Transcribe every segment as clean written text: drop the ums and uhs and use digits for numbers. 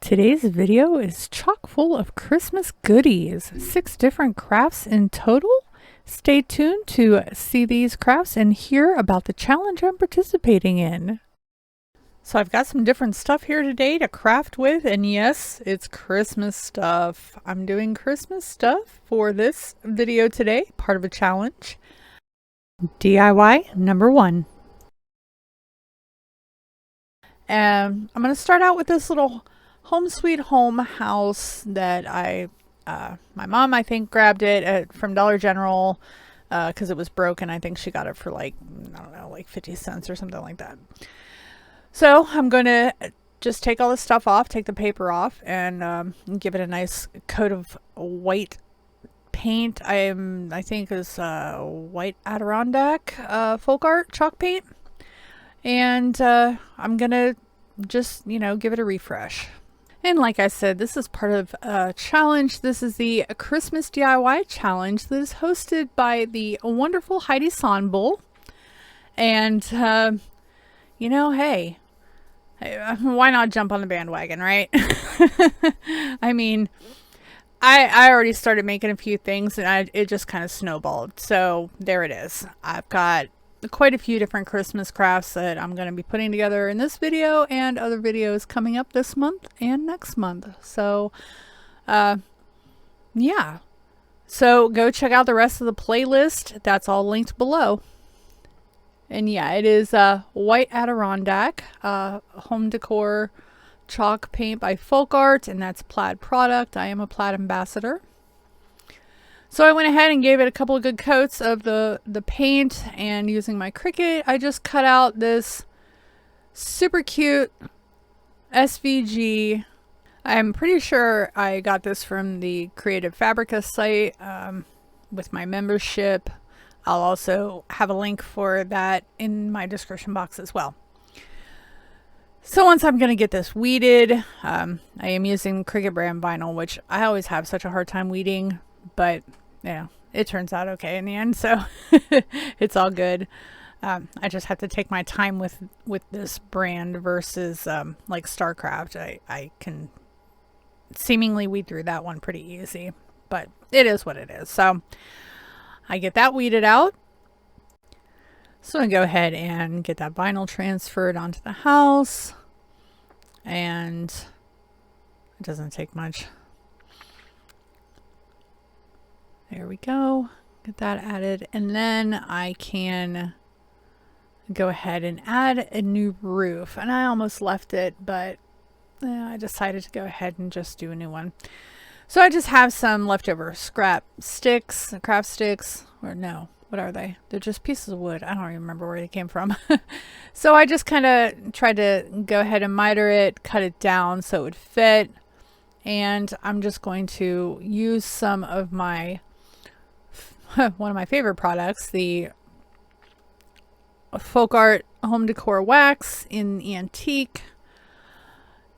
Today's video is chock full of Christmas goodies, 6 different crafts in total. Stay tuned to see these crafts and hear about the challenge I'm participating in. So I've got some different stuff here today to craft with, and yes, it's Christmas stuff. I'm doing Christmas stuff for this video today, part of a challenge. DIY number 1. I'm going to start out with this little home sweet home house that my mom, I think, grabbed it from Dollar General because it was broken. I think she got it for like, I don't know, like 50 cents or something like that. So I'm going to just take all this stuff off, take the paper off, and give it a nice coat of white paint. I think is white Adirondack folk art chalk paint. And I'm going to just, give it a refresh. And like I said, this is part of a challenge. This is the Christmas DIY challenge that is hosted by the wonderful Heidi Sonboul. And, hey, why not jump on the bandwagon, right? I mean, I already started making a few things and it just kind of snowballed. So there it is. I've got quite a few different Christmas crafts that I'm going to be putting together in this video and other videos coming up this month and next month. So, yeah. So go check out the rest of the playlist. That's all linked below. And yeah, it is white Adirondack home decor chalk paint by Folk Art, and that's plaid product. I am a plaid ambassador. So I went ahead and gave it a couple of good coats of the paint, and using my Cricut, I just cut out this super cute SVG. I'm pretty sure I got this from the Creative Fabrica site with my membership. I'll also have a link for that in my description box as well. So once I'm going to get this weeded, I am using Cricut brand vinyl, which I always have such a hard time weeding, but yeah, it turns out okay in the end, so it's all good. I just have to take my time with this brand versus like StarCraft. I can seemingly weed through that one pretty easy, but it is what it is. So I get that weeded out. So I go ahead and get that vinyl transferred onto the house, and it doesn't take much. There we go. Get that added, and then I can go ahead and add a new roof. And I almost left it, but I decided to go ahead and just do a new one. So I just have some leftover scrap sticks, craft sticks, or no, what are they? They're just pieces of wood. I don't even remember where they came from. So I just kind of tried to go ahead and miter it, cut it down so it would fit. And I'm just going to use some of my one of my favorite products, the Folk Art home decor wax in antique,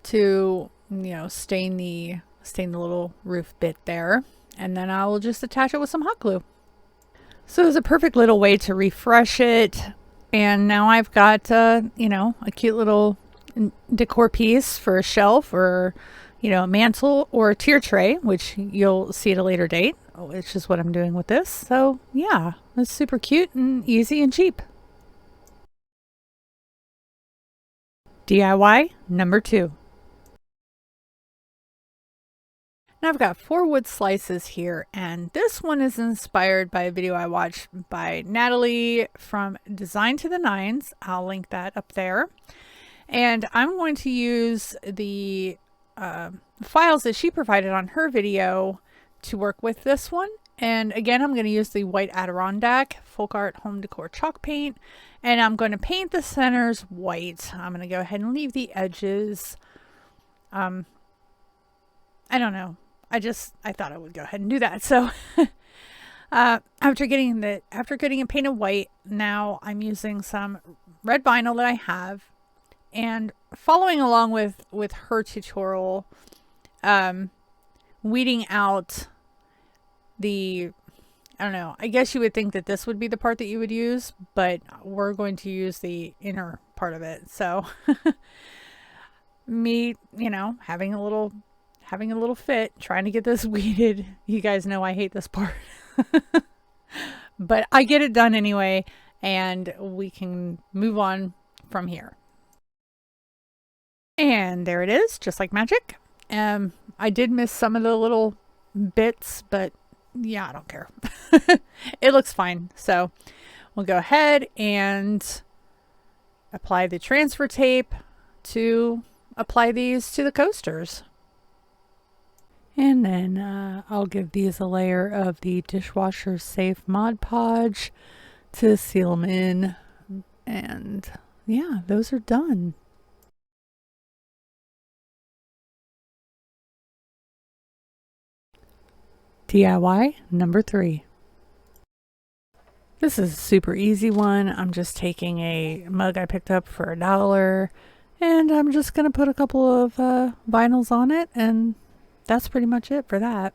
to stain the little roof bit there, and then I will just attach it with some hot glue. So it's a perfect little way to refresh it, and now I've got a cute little decor piece for a shelf, or a mantle, or a tier tray, which you'll see at a later date, which is what I'm doing with this. So yeah, it's super cute and easy and cheap. DIY number 2. Now I've got 4 wood slices here, and this one is inspired by a video I watched by Natalie from Design to the Nines. I'll link that up there. And I'm going to use the files that she provided on her video to work with this one. And again, I'm going to use the white Adirondack Folk Art home decor chalk paint, and I'm going to paint the centers white. I'm going to go ahead and leave the edges. I don't know. I thought I would go ahead and do that. So after getting it painted white, now I'm using some red vinyl that I have, and following along with her tutorial, weeding out the, I don't know, I guess you would think that this would be the part that you would use, but we're going to use the inner part of it. So me, having a little fit, trying to get this weeded. You guys know I hate this part. But I get it done anyway, and we can move on from here. And there it is, just like magic. I did miss some of the little bits, but yeah, I don't care. It looks fine. So we'll go ahead and apply the transfer tape to apply these to the coasters. And then I'll give these a layer of the dishwasher safe Mod Podge to seal them in. And yeah, those are done. DIY number 3. This is a super easy one. I'm just taking a mug I picked up for $1, and I'm just going to put a couple of vinyls on it, and that's pretty much it for that.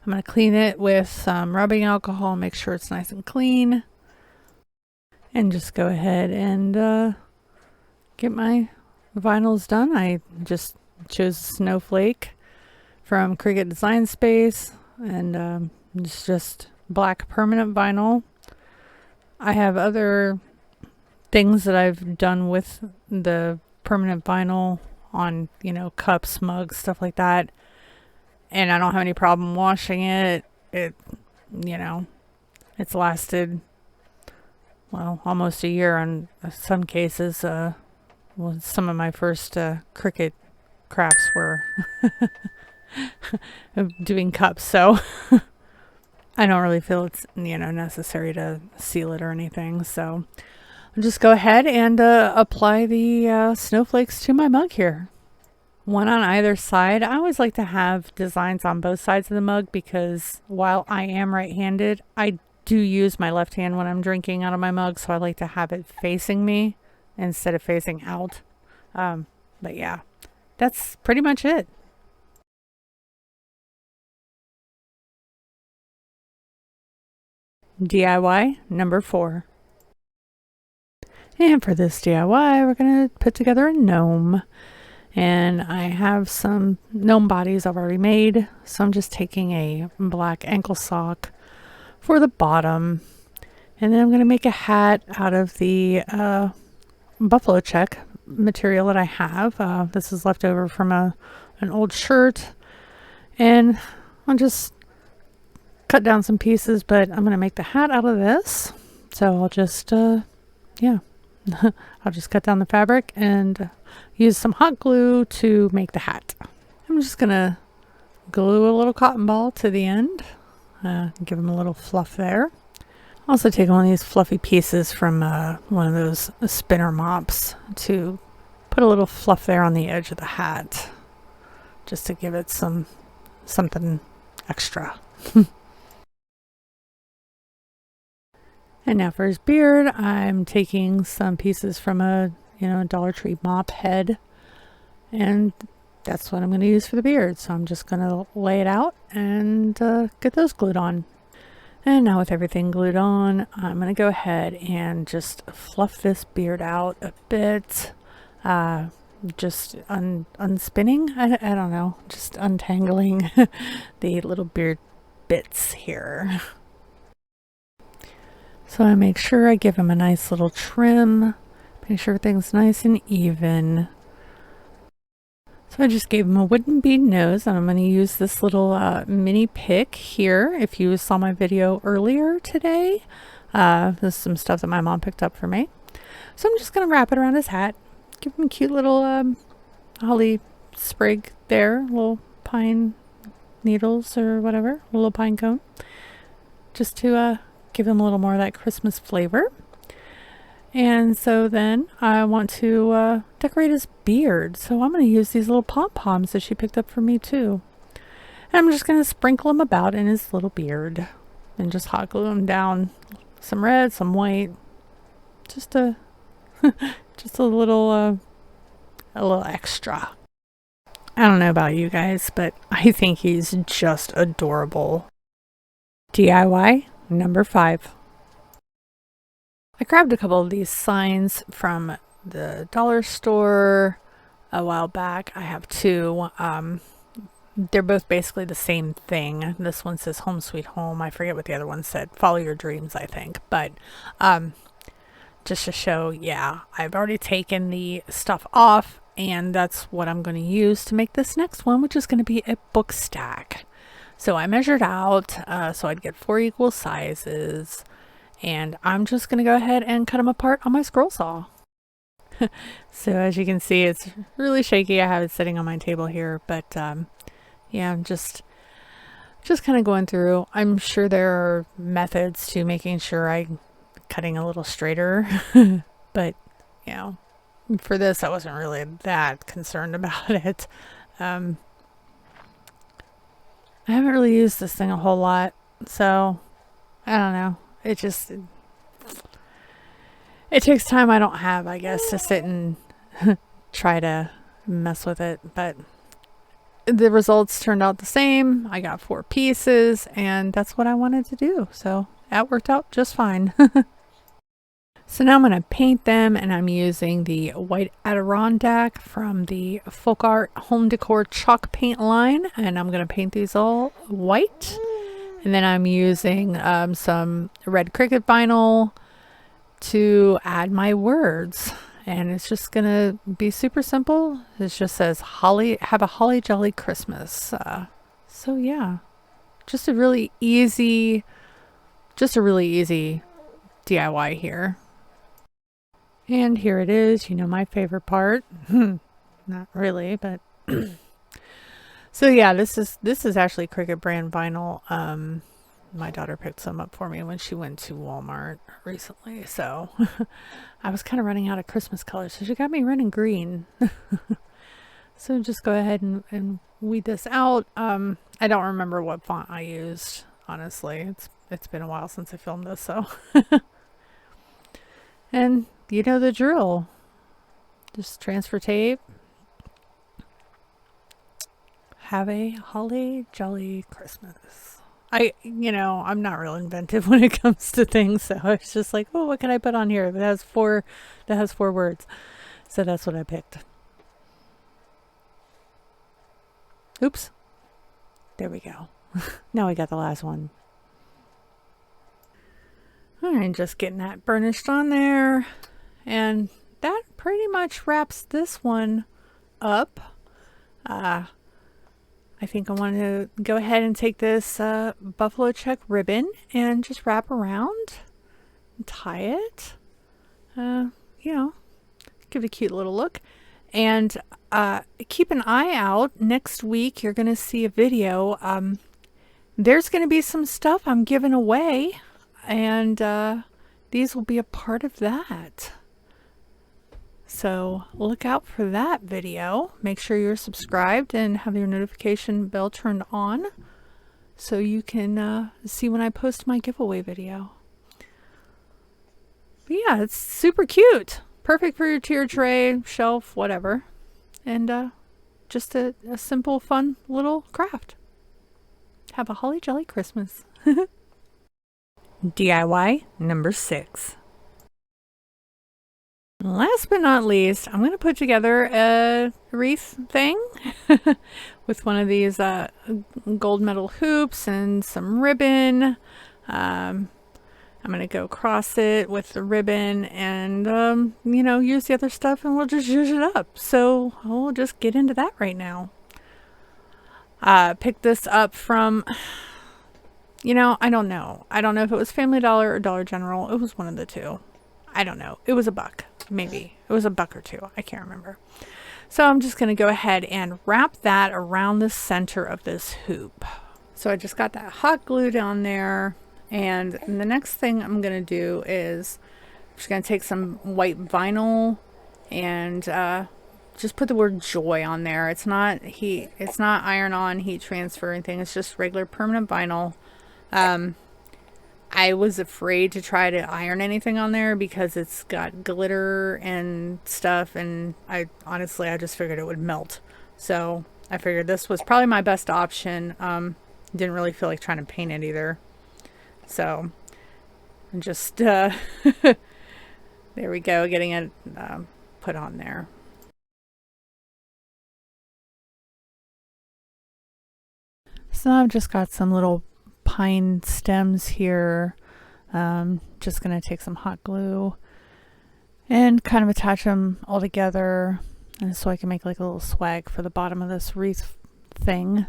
I'm going to clean it with some rubbing alcohol, make sure it's nice and clean, and just go ahead and get my vinyls done. I just chose Snowflake from Cricut Design Space, and it's just black permanent vinyl. I have other things that I've done with the permanent vinyl on, cups, mugs, stuff like that. And I don't have any problem washing it. It's lasted, well, almost a year in some cases. Some of my first Cricut crafts were doing cups, so I don't really feel it's necessary to seal it or anything. So I'll just go ahead and apply the snowflakes to my mug here. One on either side. I always like to have designs on both sides of the mug because while I am right-handed, I do use my left hand when I'm drinking out of my mug, so I like to have it facing me instead of facing out. But yeah, that's pretty much it. DIY number 4. And for this DIY, we're going to put together a gnome. And I have some gnome bodies I've already made. So I'm just taking a black ankle sock for the bottom. And then I'm going to make a hat out of the buffalo check material that I have. This is left over from an old shirt. And I'll just cut down some pieces, but I'm going to make the hat out of this. So I'll just, I'll just cut down the fabric and use some hot glue to make the hat. I'm just going to glue a little cotton ball to the end, give them a little fluff there. Also take one of these fluffy pieces from one of those spinner mops to put a little fluff there on the edge of the hat, just to give it something extra. And now for his beard, I'm taking some pieces from a Dollar Tree mop head, and that's what I'm going to use for the beard. So I'm just going to lay it out and get those glued on. And now with everything glued on, I'm going to go ahead and just fluff this beard out a bit. Just unspinning, I don't know, just untangling the little beard bits here. So I make sure I give him a nice little trim, make sure everything's nice and even. So I just gave him a wooden bead nose, and I'm going to use this little mini pick here. If you saw my video earlier today, this is some stuff that my mom picked up for me. So I'm just going to wrap it around his hat, give him a cute little holly sprig there, little pine needles or whatever, a little pine cone, just to give him a little more of that Christmas flavor. And so then I want to decorate his beard. So I'm going to use these little pom-poms that she picked up for me too. And I'm just going to sprinkle them about in his little beard and just hot glue them down. Some red, some white. Just a little extra. I don't know about you guys, but I think he's just adorable. DIY number 5. I grabbed a couple of these signs from the dollar store, a while back. I have two. They're both basically the same thing. This one says Home Sweet Home. I forget what the other one said. Follow Your Dreams, I think. But just to show, yeah, I've already taken the stuff off, and that's what I'm going to use to make this next one, which is going to be a book stack. So I measured out so I'd get 4 equal sizes, and I'm just going to go ahead and cut them apart on my scroll saw. So as you can see, it's really shaky. I have it sitting on my table here, but yeah, I'm just kind of going through. I'm sure there are methods to making sure I'm cutting a little straighter, but you know, for this I wasn't really that concerned about it. I haven't really used this thing a whole lot, so I don't know. It takes time I don't have, I guess, to sit and try to mess with it, but the results turned out the same. I got 4 pieces, and that's what I wanted to do, so that worked out just fine. So now I'm going to paint them, and I'm using the white Adirondack from the Folk Art Home Decor chalk paint line, and I'm going to paint these all white. And then I'm using some red Cricut vinyl to add my words, and it's just gonna be super simple. It just says holly, have a holly jolly Christmas. So yeah, just a really easy DIY here. And here it is, you know, my favorite part. Not really, but so yeah, this is actually Cricut brand vinyl. My daughter picked some up for me when she went to Walmart recently, so I was kind of running out of Christmas colors, so she got me running green. So just go ahead and weed this out. I don't remember what font I used, honestly. It's been a while since I filmed this, so and you know the drill. Just transfer tape. Have a holly jolly Christmas. I'm not real inventive when it comes to things, so I was just like, oh, what can I put on here that has four words? So that's what I picked. Oops. There we go. Now we got the last one. Alright, just getting that burnished on there. And that pretty much wraps this one up. I think I want to go ahead and take this buffalo check ribbon and just wrap around and tie it. Give it a cute little look. And keep an eye out. Next week, you're going to see a video. There's going to be some stuff I'm giving away, and these will be a part of that. So look out for that video. Make sure you're subscribed and have your notification bell turned on so you can see when I post my giveaway video. But yeah, it's super cute. Perfect for your tier tray, shelf, whatever. And just a simple, fun little craft. Have a holly jolly Christmas. DIY number 6. Last but not least, I'm going to put together a wreath thing with one of these gold metal hoops and some ribbon. I'm going to go across it with the ribbon and, use the other stuff, and we'll just zhuzh it up. So we'll just get into that right now. Picked this up from, I don't know. I don't know if it was Family Dollar or Dollar General. It was one of the two. I don't know. It was $1. Maybe it was $1 or $2. I can't remember. So I'm just going to go ahead and wrap that around the center of this hoop. So I just got that hot glued on there. And the next thing I'm going to do is I'm just going to take some white vinyl and just put the word joy on there. It's not iron on, heat transfer or anything. It's just regular permanent vinyl. I was afraid to try to iron anything on there because it's got glitter and stuff, and I just figured it would melt. So I figured this was probably my best option. Didn't really feel like trying to paint it either. So I'm just there we go, getting it put on there. So I've just got some little pine stems here. Just gonna take some hot glue and kind of attach them all together, and so I can make like a little swag for the bottom of this wreath thing.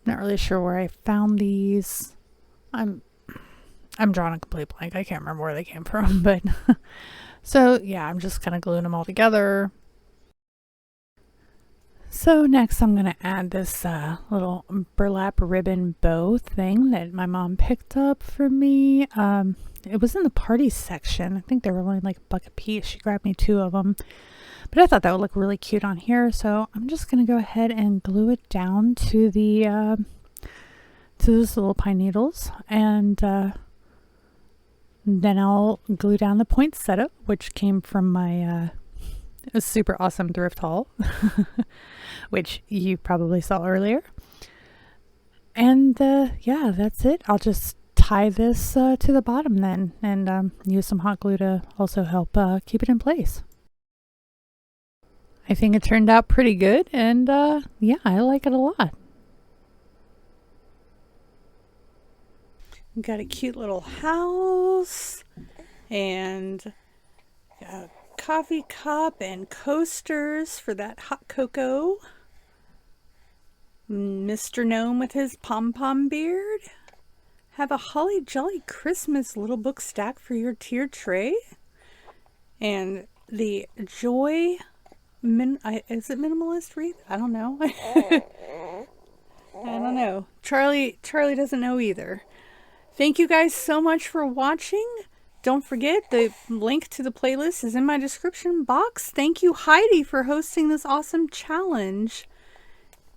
Not really sure where I found these. I'm drawing a complete blank. I can't remember where they came from, but so yeah, I'm just kind of gluing them all together. So next I'm going to add this little burlap ribbon bow thing that my mom picked up for me. It was in the party section. I think they were only like $1 a piece. She grabbed me 2 of them. But I thought that would look really cute on here. So I'm just going to go ahead and glue it down to the to those little pine needles. And then I'll glue down the poinsettia, which came from my a super awesome thrift haul, which you probably saw earlier. And yeah, that's it. I'll just tie this to the bottom then, and use some hot glue to also help keep it in place. I think it turned out pretty good, and yeah, I like it a lot. Got a cute little house and a coffee cup and coasters for that hot cocoa. Mr. Gnome with his pom-pom beard. Have a holly jolly Christmas little book stack for your tier tray. And the joy is it minimalist wreath? I don't know. I don't know. Charlie doesn't know either. Thank you guys so much for watching. Don't forget, the link to the playlist is in my description box. Thank you, Heidi, for hosting this awesome challenge.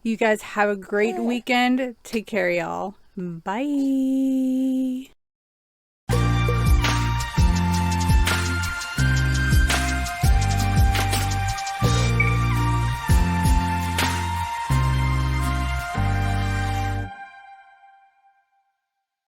You guys have a great weekend. Take care, y'all. Bye.